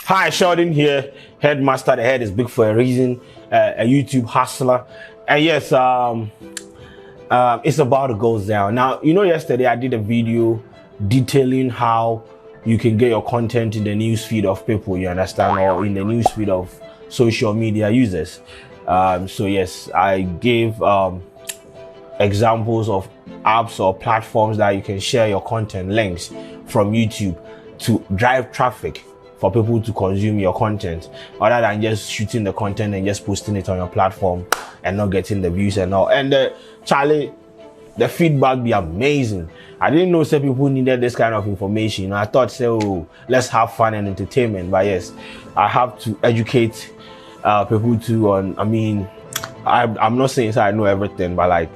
Hi, Sheldon here, headmaster. The head is big for a reason, a YouTube hustler. And yes, it's about to go down. Now, yesterday I did a video detailing how you can get your content in the newsfeed of people, you understand, or in the newsfeed of social media users. So yes, I gave examples of apps or platforms that you can share your content links from YouTube to drive traffic for people to consume your content, other than just shooting the content and just posting it on your platform and not getting the views and all. And Charlie, the feedback be amazing. I didn't know some people needed this kind of information. I thought, let's have fun and entertainment. But yes, I have to educate people too on. I'm not saying I know everything, but like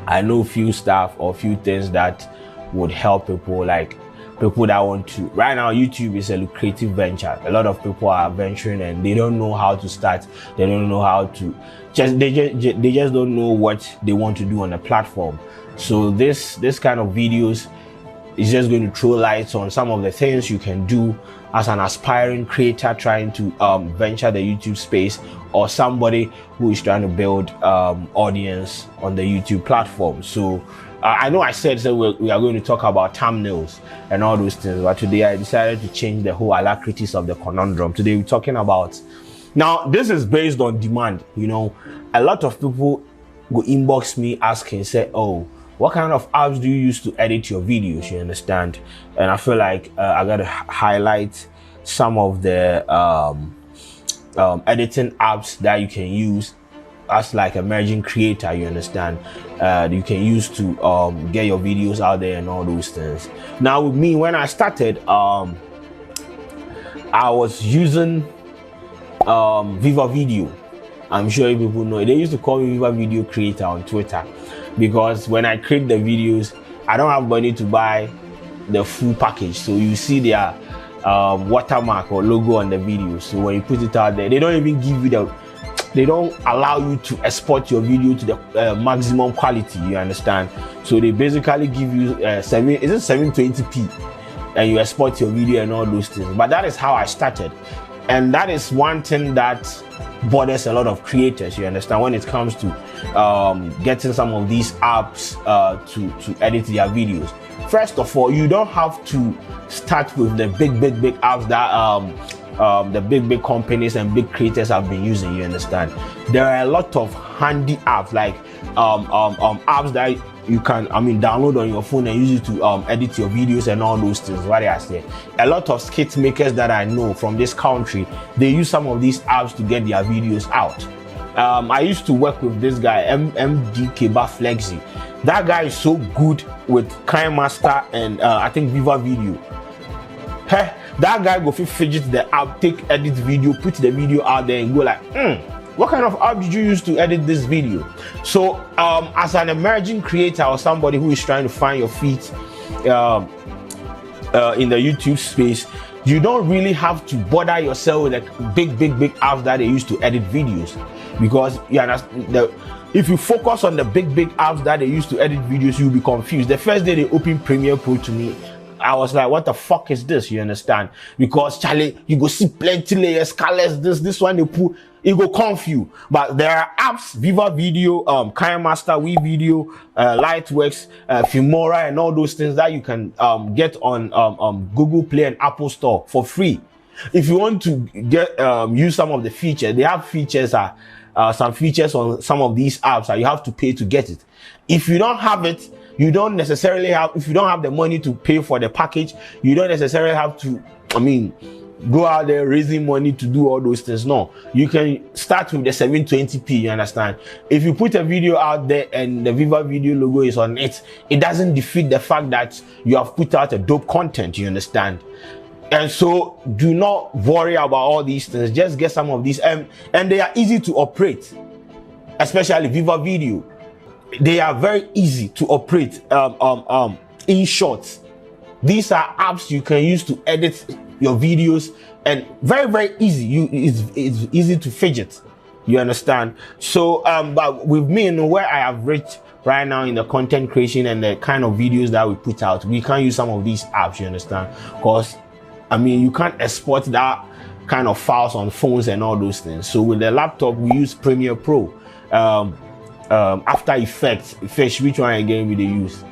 I know few stuff or few things that would help people, like people that want to. Right now, YouTube is a lucrative venture. A lot of people are venturing and they don't know how to start. They don't know how to they just don't know what they want to do on the platform. So this kind of videos is just going to throw lights on some of the things you can do as an aspiring creator trying to venture the YouTube space, or somebody who is trying to build audience on the YouTube platform. So I know I said we are going to talk about thumbnails and all those things, but today I decided to change the whole alacrities of the conundrum. Today we're talking about, now this is based on demand. A lot of people go inbox me asking, say, oh, what kind of apps do you use to edit your videos? You understand? And I feel like I gotta highlight some of the editing apps that you can use as like emerging creator, you understand, you can use to get your videos out there and all those things. Now with me, when I started, I was using Viva Video. I'm sure people know it. They used to call me Viva Video Creator on Twitter, because when I create the videos, I don't have money to buy the full package. So you see their watermark or logo on the video. So when you put it out there, they don't even give you they don't allow you to export your video to the maximum quality, you understand? So they basically give you 720p and you export your video and all those things. But that is how I started. And that is one thing that bothers a lot of creators, you understand, when it comes to getting some of these apps to edit their videos. First of all, you don't have to start with the big apps that the big companies and big creators have been using, you understand. There are a lot of handy apps, like apps that you can download on your phone and use it to edit your videos and all those things. What I say, a lot of skit makers that I know from this country, they use some of these apps to get their videos out. I used to work with this guy, MDK Flexi. That guy is so good with KineMaster and I think Viva Video. Hey, that guy go fidget the app, take edit video, put the video out there and go like, what kind of app did you use to edit this video? So as an emerging creator or somebody who is trying to find your feet in the YouTube space, you don't really have to bother yourself with like big apps that they use to edit videos, because you understand, if you focus on the big apps that they use to edit videos, you'll be confused. The first day they opened Premiere Pro to me, I was like, what the fuck is this? You understand? Because Charlie, you go see plenty layers, colors, this one they put, it go confuse. But there are apps, Viva Video, KineMaster, WeVideo, Lightworks, Filmora, and all those things that you can get on Google Play and Apple Store for free. If you want to get use some of the features, they have features, some features on some of these apps that you have to pay to get it. If you don't have it, you don't necessarily have, if you don't have the money to pay for the package, you don't necessarily have to, go out there raising money to do all those things. No, you can start with the 720p, you understand? If you put a video out there and the Viva Video logo is on it, it doesn't defeat the fact that you have put out a dope content, you understand? And so do not worry about all these things. Just get some of these, and they are easy to operate, especially Viva Video. They are very easy to operate. In short, these are apps you can use to edit your videos, and very easy. It's easy to fidget, you understand? So but with me and where I have reached right now in the content creation and the kind of videos that we put out, we can't use some of these apps, you understand? Because I mean, you can't export that kind of files on phones and all those things. So with the laptop, we use Premiere Pro. After Effects, fish, which one again we they use?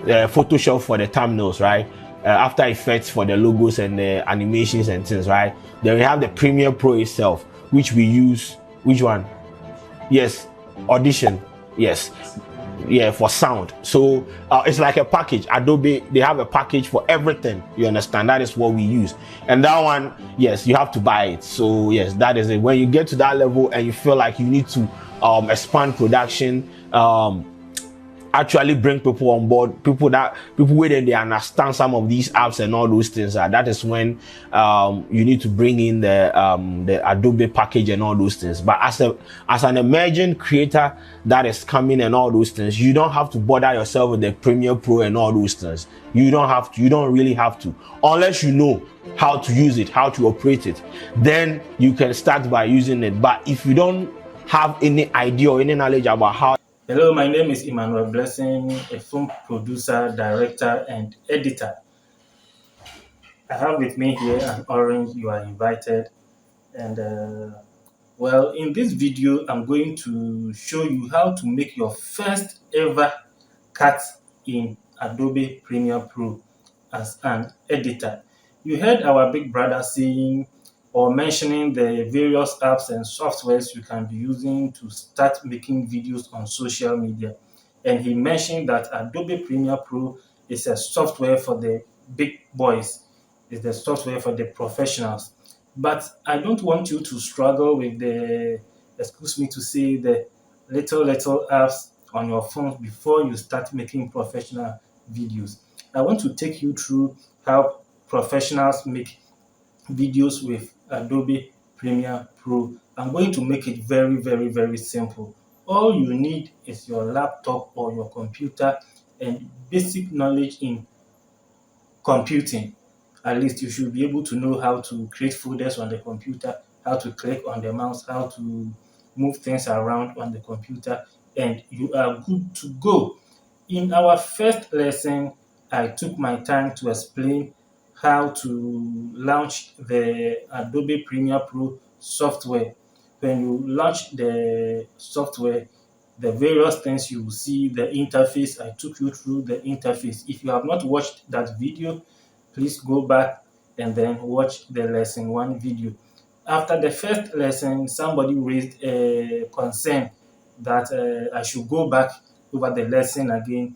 Photoshop for the thumbnails, right? After Effects for the logos and the animations and things, right? Then we have the Premiere Pro itself, which we use. Which one? Yes, Audition. Yes, yeah, for sound. So it's like a package. Adobe, they have a package for everything. You understand? That is what we use. And that one, yes, you have to buy it. So yes, that is it. When you get to that level and you feel like you need to expand production, actually bring people on board, people where they understand some of these apps and all those things, that is when you need to bring in the Adobe package and all those things. But as an emerging creator that is coming and all those things, you don't have to bother yourself with the Premiere Pro and all those things. You don't really have to, unless you know how to use it, how to operate it. Then you can start by using it. But if you don't have any idea or any knowledge about how. Hello, my name is Emmanuel Blessing, a film producer, director, and editor. I have with me here an orange. You are invited. And well, in this video, I'm going to show you how to make your first ever cut in Adobe Premiere Pro as an editor. You heard our big brother saying or mentioning the various apps and softwares you can be using to start making videos on social media. And he mentioned that Adobe Premiere Pro is a software for the big boys, it's the software for the professionals. But I don't want you to struggle with the, excuse me to say, the little apps on your phone before you start making professional videos. I want to take you through how professionals make videos with Adobe Premiere Pro. I'm going to make it very simple. All you need is your laptop or your computer and basic knowledge in computing. At least you should be able to know how to create folders on the computer, how to click on the mouse, how to move things around on the computer, and you are good to go. In our first lesson, I took my time to explain how to launch the Adobe Premiere Pro software. When you launch the software, the various things you will see, the interface, I took you through the interface. If you have not watched that video, please go back and then watch the lesson one video. After the first lesson, somebody raised a concern that I should go back over the lesson again,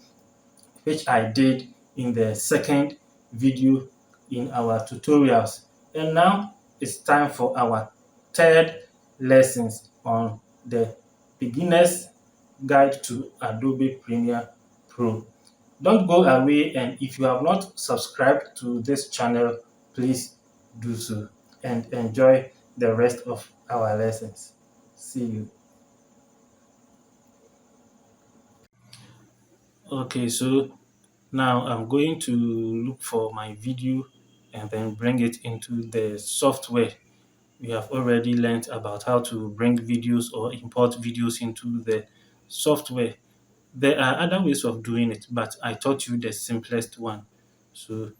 which I did in the second video in our tutorials. And now it's time for our third lessons on the beginner's guide to Adobe Premiere Pro. Don't go away, and if you have not subscribed to this channel, please do so and enjoy the rest of our lessons. See you. Okay, so now I'm going to look for my video and then bring it into the software. We have already learned about how to bring videos or import videos into the software. There are other ways of doing it, but I taught you the simplest one. So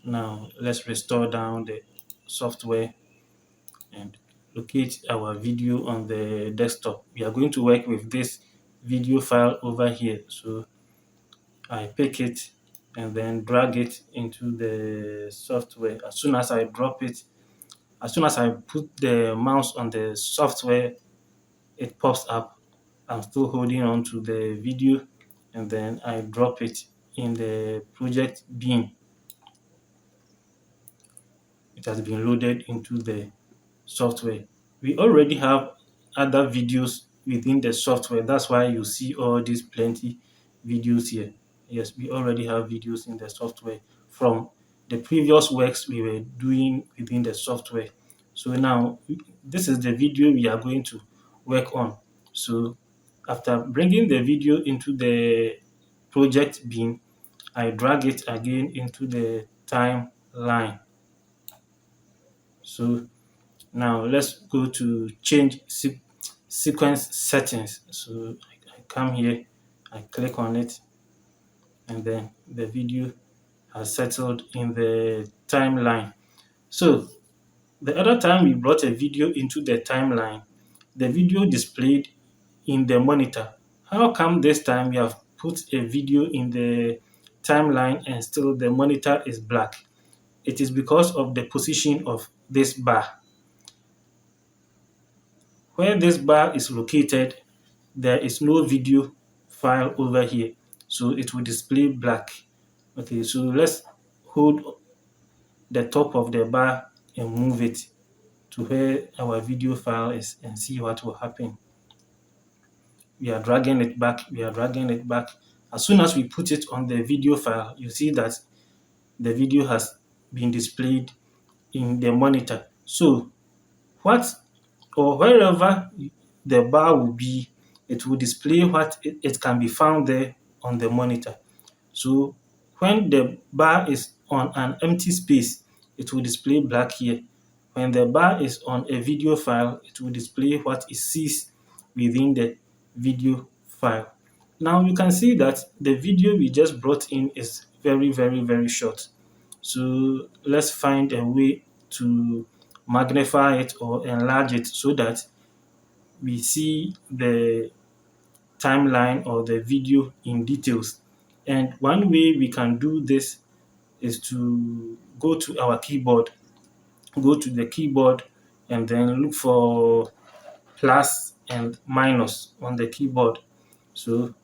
now let's restore down the software and locate our video on the desktop. We are going to work with this video file over here. So I pick it and then drag it into the software. As soon as I drop it, as soon as I put the mouse on the software, it pops up. I'm still holding on to the video and then I drop it in the project bin. It has been loaded into the software. We already have other videos within the software. That's why you see all these plenty videos here. Yes, we already have videos in the software from the previous works we were doing within the software. So now this is the video we are going to work on. So after bringing the video into the project bin, I drag it again into the timeline. So now let's go to change sequence settings. So I come here, I click on it, and then the video has settled in the timeline. So The other time we brought a video into the timeline, the video displayed in the monitor. How come this time we have put a video in the timeline and still the monitor is black? It is because of the position of this bar. Where this bar is located, there is no video file over here, so it will display black. Okay, so let's hold the top of the bar and move it to where our video file is and see what will happen. We are dragging it back, we are dragging it back. As soon as we put it on the video file, you see that the video has been displayed in the monitor. So what or wherever the bar will be, it will display what it can be found there on the monitor. So when the bar is on an empty space, it will display black here. When the bar is on a video file, it will display what it sees within the video file. Now you can see that the video we just brought in is very short. So let's find a way to magnify it or enlarge it so that we see the timeline or the video in details. And one way we can do this is to go to our keyboard, go to the keyboard and then look for plus and minus on the keyboard. So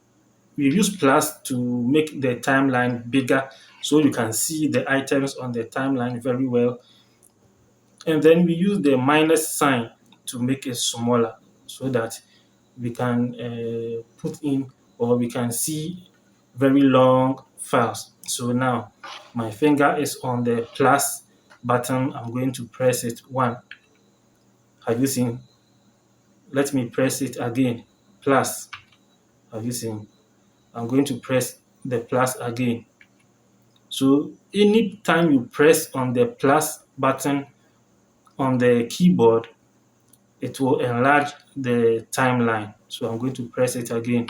we use plus to make the timeline bigger so you can see the items on the timeline very well. And then we use the minus sign to make it smaller so that we can put in or we can see very long files. So now my finger is on the plus button. I'm going to press it 1. Have you seen? Let me press it again. Plus. Have you seen? I'm going to press the plus again. So anytime you press on the plus button on the keyboard, it will enlarge the timeline. So I'm going to press it again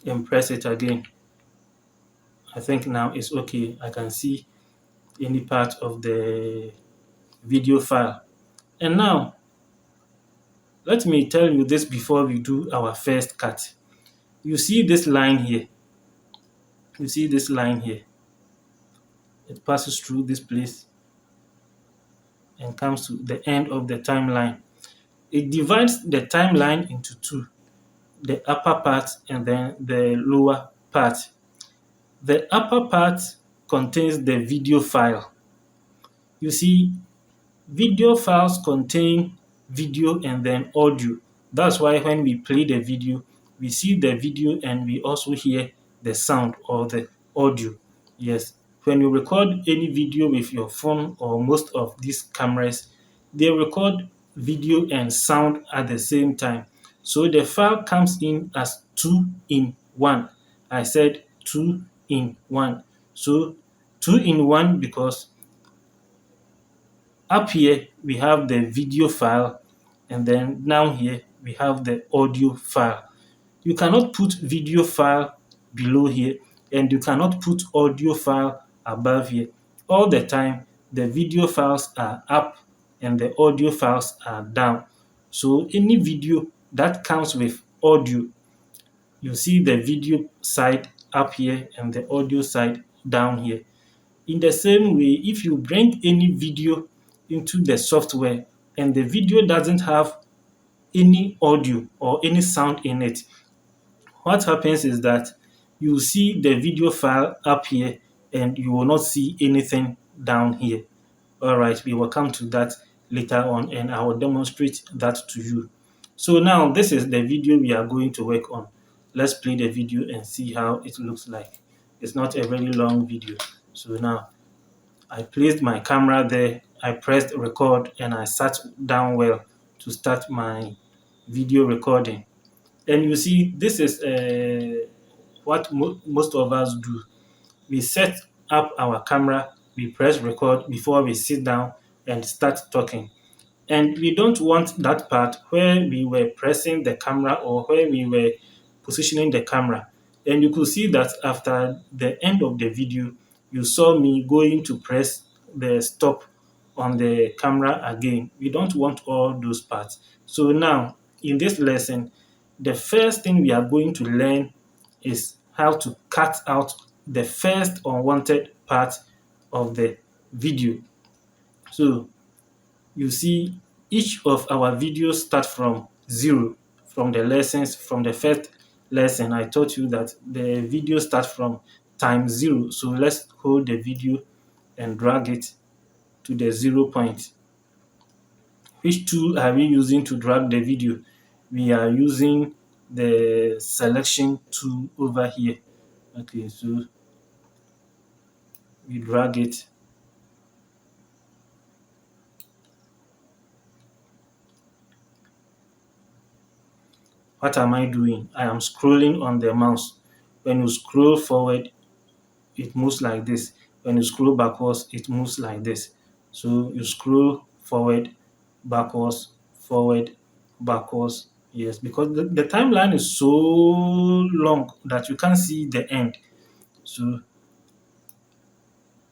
and press it again. I think now it's okay. I can see any part of the video file. And now, let me tell you this before we do our first cut. You see this line here. You see this line here. It passes through this place and comes to the end of the timeline. It divides the timeline into two, the upper part and then the lower part. The upper part contains the video file. You see, video files contain video and then audio. That's why when we play the video, we see the video and we also hear the sound or the audio. Yes, when you record any video with your phone or most of these cameras, they record video and sound at the same time. So the file comes in as 2 in 1. I said 2 in 1. So 2 in 1 because up here we have the video file and then down here we have the audio file. You cannot put video file below here and you cannot put audio file above here. All the time the video files are up and the audio files are down. So any video that comes with audio, you see the video side up here and the audio side down here. In the same way, if you bring any video into the software and the video doesn't have any audio or any sound in it, what happens is that you see the video file up here and you will not see anything down here. All right, we will come to that later on and I will demonstrate that to you. So now this is the video we are going to work on. Let's play the video and see how it looks like. It's not a very long video. So now I placed my camera there, I pressed record and I sat down well to start my video recording. And you see, this is what most of us do. We set up our camera, we press record before we sit down and start talking. And we don't want that part where we were pressing the camera or where we were positioning the camera. And you could see that after the end of the video, you saw me going to press the stop on the camera again. We don't want all those parts. So now in this lesson, the first thing we are going to learn is how to cut out the first unwanted part of the video. So you see, each of our videos start from 0 from the lessons. From the first lesson, I taught you that the video starts from time 0. So let's hold the video and drag it to the 0 point. Which tool are we using to drag the video? We are using the selection tool over here. Okay, so we drag it. What am I doing? I am scrolling on the mouse. When you scroll forward, it moves like this. When you scroll backwards, it moves like this. So you scroll forward, backwards, forward, backwards. Yes, because the timeline is so long that you can't see the end. So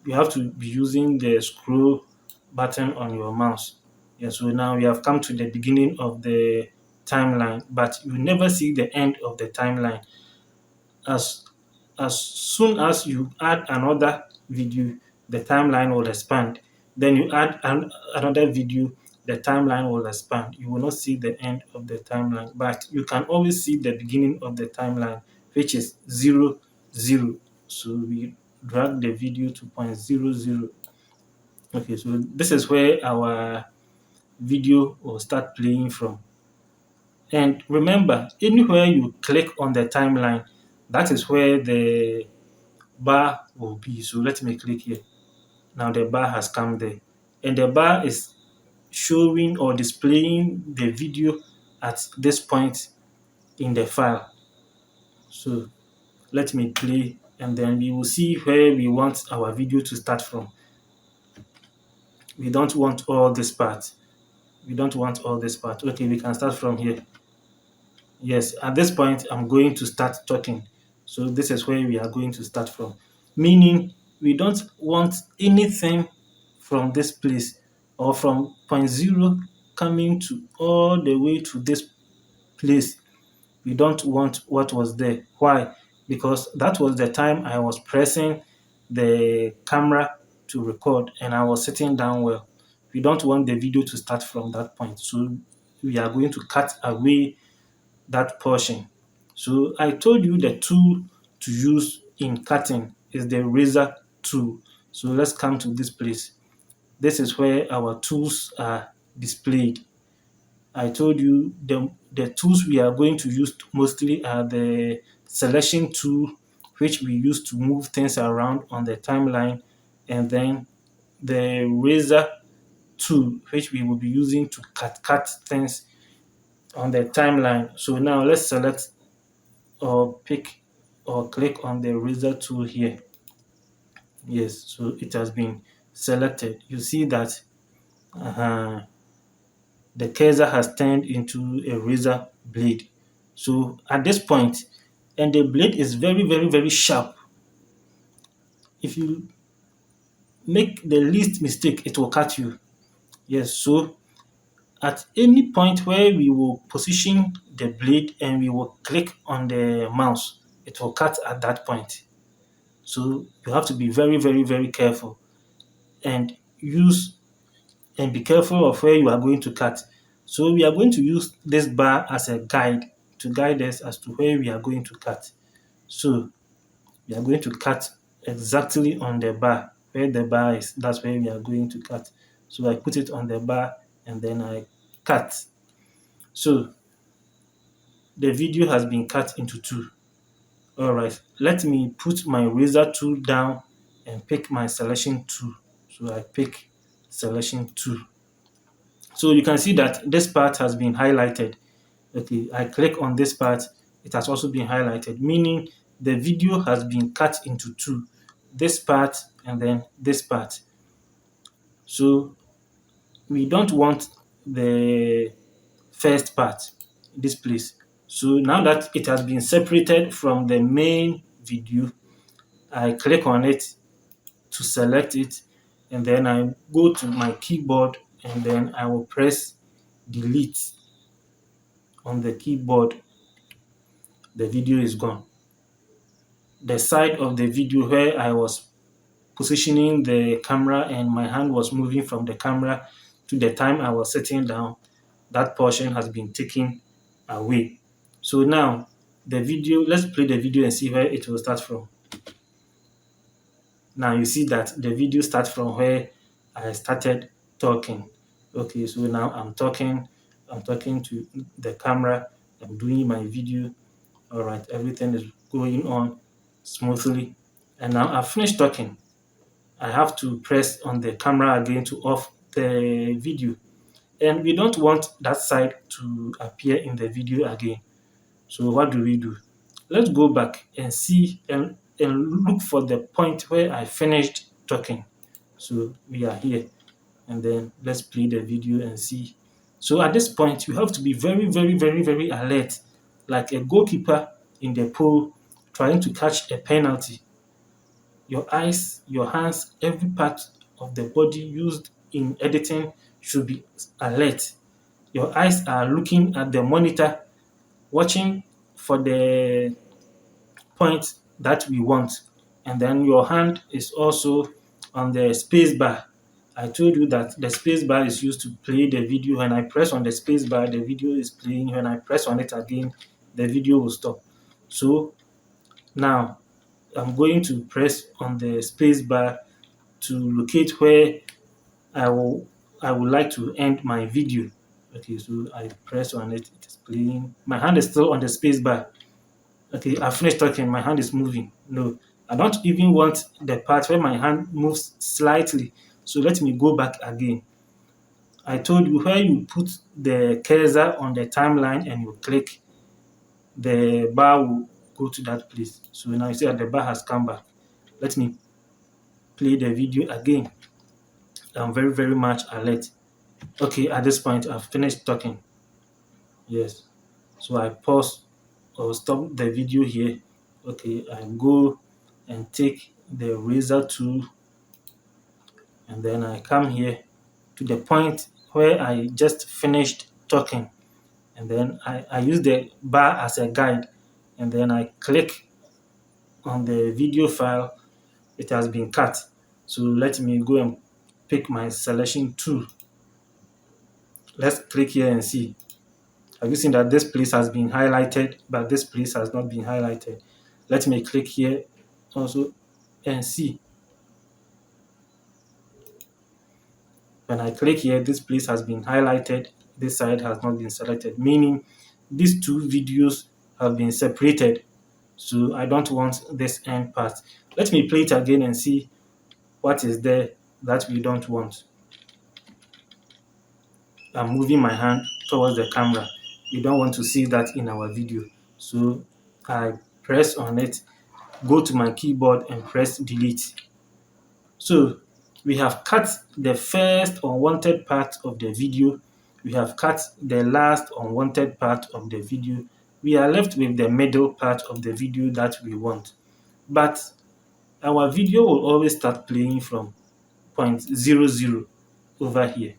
you have to be using the scroll button on your mouse. Yeah, so now we have come to the beginning of the timeline, but you never see the end of the timeline. As as soon as you add another video, the timeline will expand. Then you add another video, the timeline will expand. You will not see the end of the timeline, but you can always see the beginning of the timeline, which is 0, 0. So we drag the video to point 0, 0. Okay, so this is where our video will start playing from. And remember, anywhere you click on the timeline, that is where the bar will be. So let me click here. Now the bar has come there. And the bar is showing or displaying the video at this point in the file. So let me play, and then we will see where we want our video to start from. We don't want all this part. We don't want all this part. Okay, we can start from here. Yes, at this point, I'm going to start talking. So this is where we are going to start from. Meaning, we don't want anything from this place or from point 0 coming to all the way to this place. We don't want what was there. Why? Because that was the time I was pressing the camera to record and I was sitting down well. We don't want the video to start from that point. So we are going to cut away that portion. So I told you the tool to use in cutting is the razor tool. So let's come to this place. This is where our tools are displayed. I told you the tools we are going to use mostly are the selection tool, which we use to move things around on the timeline, and then the razor tool, which we will be using to cut things on the timeline. So now let's select or pick or click on the razor tool here. Yes, so it has been selected. You see that the cursor has turned into a razor blade. So at this point, and the blade is very, very, very sharp. If you make the least mistake, it will cut you. Yes, so at any point where we will position the blade and we will click on the mouse, it will cut at that point. So you have to be very, very, very careful and be careful of where you are going to cut. So we are going to use this bar as a guide to guide us as to where we are going to cut. So we are going to cut exactly on the bar. Where the bar is, that's where we are going to cut. So I put it on the bar and then I cut. So the video has been cut into 2. All right, let me put my razor tool down and pick my selection tool. So I pick selection tool. So you can see that this part has been highlighted. Okay, I click on this part, it has also been highlighted, meaning the video has been cut into 2. This part and then this part. So we don't want the first part, this place. So now that it has been separated from the main video, I click on it to select it, and then I go to my keyboard and then I will press delete on the keyboard. The video is gone. The side of the video where I was positioning the camera and my hand was moving from the camera to the time I was sitting down, that portion has been taken away. So now the video, let's play the video and see where it will start from. Now you see that the video starts from where I started talking. Okay, so now I'm talking to the camera, I'm doing my video. All right, everything is going on smoothly. And now I've finished talking. I have to press on the camera again to off the video. And we don't want that side to appear in the video again. So what do? Let's go back and see and look for the point where I finished talking. So we are here. And then let's play the video and see. So at this point, you have to be very, very, very, very alert, like a goalkeeper in the pool trying to catch a penalty. Your eyes, your hands, every part of the body used in editing should be alert. Your eyes are looking at the monitor, watching for the point that we want. And then your hand is also on the space bar. I told you that the space bar is used to play the video. When I press on the space bar, the video is playing. When I press on it again, the video will stop. So now I'm going to press on the space bar to locate where I will I would like to end my video. Okay, so I press on it, it is playing. My hand is still on the space bar. Okay, I finished talking, my hand is moving. No, I don't even want the part where my hand moves slightly. So let me go back again. I told you where you put the cursor on the timeline and you click, the bar will go to that place. So now you see that the bar has come back. Let me play the video again. I'm very, very much alert. Okay, at this point, I've finished talking. Yes. So I pause or stop the video here. Okay, I go and take the razor tool and then I come here to the point where I just finished talking. And then I use the bar as a guide and then I click on the video file. It has been cut. So let me go and pick my selection tool. Let's click here and see. Have you seen that this place has been highlighted, but this place has not been highlighted? Let me click here also and see. When I click here, this place has been highlighted, this side has not been selected, meaning these two videos have been separated. So I don't want this end part. Let me play it again and see what is there that we don't want. I'm moving my hand towards the camera. We don't want to see that in our video. So I press on it, go to my keyboard and press delete. So we have cut the first unwanted part of the video. We have cut the last unwanted part of the video. We are left with the middle part of the video that we want. But our video will always start playing from point 00 over here.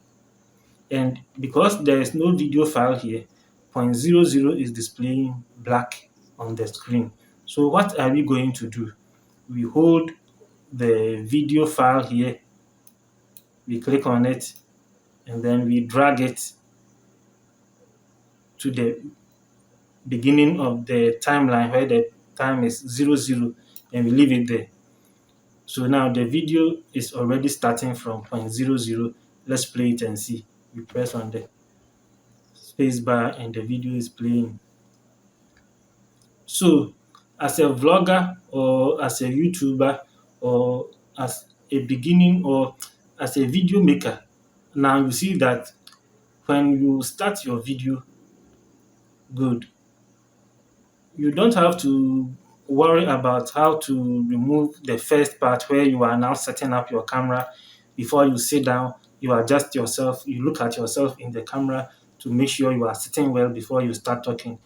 And because there is no video file here, point 00 is displaying black on the screen. So what are we going to do? We hold the video file here, we click on it, and then we drag it to the beginning of the timeline where the time is 00, and we leave it there. So now the video is already starting from point 00. Let's play it and see. We press on the space bar and the video is playing. So as a vlogger or as a YouTuber or as a beginning or as a video maker, now you see that when you start your video, good, you don't have to worry about how to remove the first part where you are now setting up your camera. Before you sit down, you adjust yourself, you look at yourself in the camera to make sure you are sitting well before you start talking.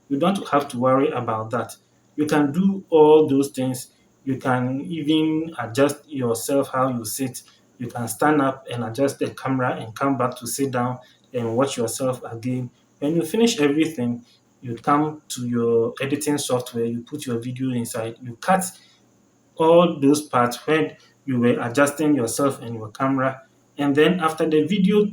You don't have to worry about that. You can do all those things. You can even adjust yourself how you sit You can stand up and adjust the camera and come back to sit down and watch yourself again. When you finish everything, you come to your editing software, you put your video inside, you cut all those parts when you were adjusting yourself and your camera. And then after the video,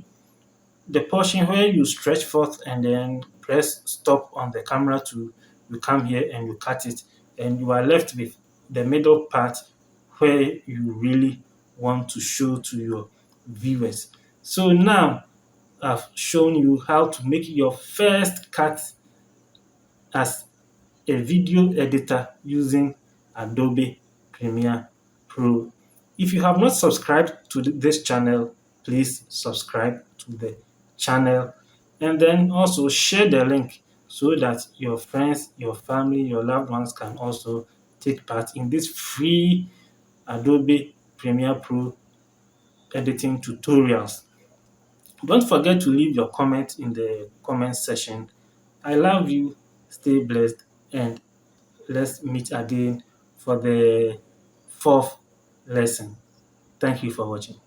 the portion where you stretch forth and then press stop on the camera to you come here and you cut it, and you are left with the middle part where you really want to show to your viewers. So now I've shown you how to make your first cut as a video editor using Adobe Premiere Pro. If you have not subscribed to this channel, please subscribe to the channel, and then also share the link so that your friends, your family, your loved ones can also take part in this free Adobe Premiere Pro editing tutorials. Don't forget to leave your comment in the comment section. I love you, stay blessed, and let's meet again for the fourth lesson. Thank you for watching.